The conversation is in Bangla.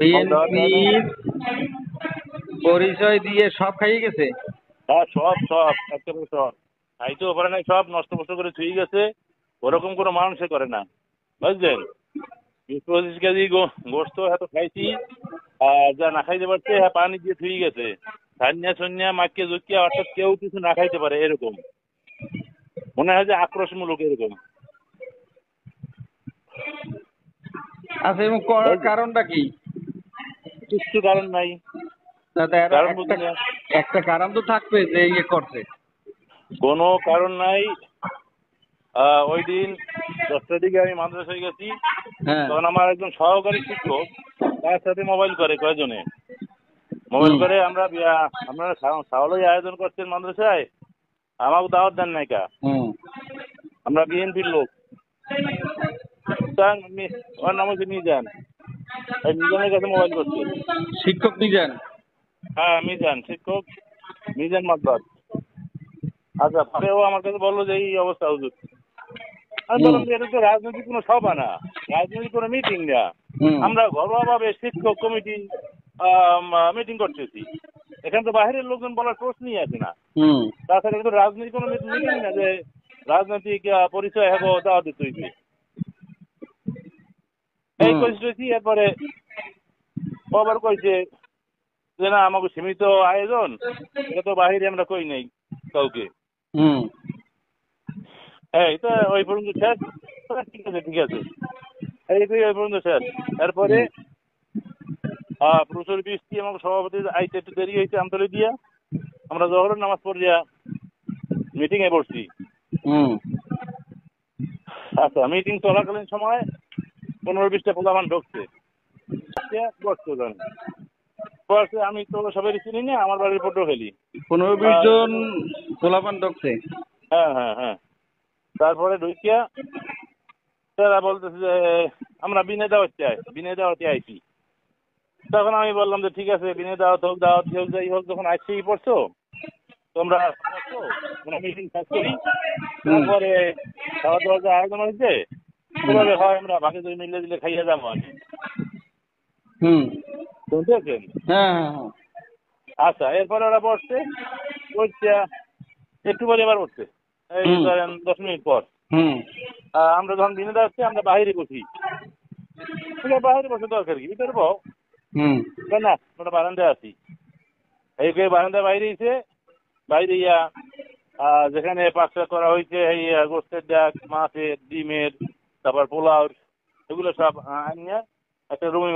বিএনপির পরিচয় দিয়ে সব খাইয়ে গেছে। হ্যাঁ, সব সব একেবারে সব খাইতেও পারে নাই, সব নষ্ট নষ্ট করে থুই গেছে। ওরকম কোনো মানুষে করে না, বুঝলেন? 20-25 কেজি গোস্ত এত খাইছি, যা না খাইতে পারছে হ্যাঁ পানি দিয়ে থুই গেছে। সান্যা সন্যা মাকে জুকিয়া, অর্থাৎ কেউ কিছু না খাইতে পারে এরকম মনে হয় যে আক্রোশমূলক এরকম। আচ্ছা, এবং করার কারণটা কি? কিচ্ছু কারণ নাই, কারণ বুঝি না। একটা কারণ তো থাকবে যে ইয়ে করছে। কোনো কারণ নাই। ওই দিন 10টার দিকে আমি মাদ্রাসায় গেছি, তখন আমার একজন সহকারী শিক্ষক তার সাথে মোবাইল করে, কয়জনে মোবাইল করে আপনারা খাওয়ালই আয়োজন করছেন মাদ্রাসায়, আমাকে দাওয়াত দেন নাই কা, আমরা বিএনপির লোক, ওর নাম হচ্ছে মিজান। মিজানের কাছে মোবাইল করছে শিক্ষক মিজান। হ্যাঁ মিজান, শিক্ষক মিজান মাদ্রাস। আচ্ছা, পরে ও আমার কাছে বললো যে এই অবস্থা হুজুর। আমি বললাম যে এটা তো রাজনৈতিক কোনো সভা না, রাজনৈতিক কোনো মিটিং না, আমরা ঘরোয়াভাবে শিক্ষক কমিটি মিটিং করতেছি, এখানে তো বাইরের লোকজন বলার প্রশ্নই আছে না। তাছাড়া কিন্তু রাজনৈতিক কোনো মিটিং না যে রাজনৈতিক পরিচয় হবো দাওয়া দিতে হইবে। এই কইছি, এরপরে আবার কইছে যে না আমাকে সীমিত আয়োজন, এটা তো বাহিরে আমরা কই নাই কাউকে। এই তো ওই পর্যন্ত শেষ। ঠিক আছে ঠিক আছে, এই পর্যন্ত শেষ। এরপরে প্রচুর বৃষ্টি, আমাকে সভাপতি আইতে একটু দেরি হয়েছে আমতলি দিয়া, আমরা জহরের নামাজ পড়িয়া মিটিং এ বসছি। আচ্ছা, মিটিং চলাকালীন সময় 15-20টা পোলাপান ঢুকছে, আমি তো সবাই চিনি না, আমার বাড়ির ফটো খেলি 15-20 জন পোলাপান ঢুকছে। হ্যাঁ হ্যাঁ হ্যাঁ। তারপরে ঢুকিয়া তারা বলতেছে যে আমরা বিনে দাওয়াতে আইছি। তখন আমি বললাম যে ঠিক আছে, বিনে দাওয়াত হোক যাই হোক, যখন আইসি পড়ছো তোমরা মিটিং শেষ করি, তারপরে খাওয়া দাওয়ার যে আয়োজন হয়েছে কিভাবে হয় আমরা ভাগে দুই মিলে দিলে খাইয়ে যাবো আমি। শুনতে পাচ্ছেন? আচ্ছা, এরপরে ওরা বসছে, একটু পরে এবার বসছে, এই ধরেন 10 মিনিট পর। আমরা যখন বিনে যাচ্ছি আমরা বাহিরে বসি, বাহিরে বসে দরকার কি, ভিতরে বউ না, ওটা বারান্দায় আছি। এই বারান্দায় বাইরে ইয়া যেখানে পাকশাক করা হয়েছে, এই গোস্তের ডাক, মাছের, ডিমের, তারপর পোলাও, এগুলো সব আনিয়া একটা রুমে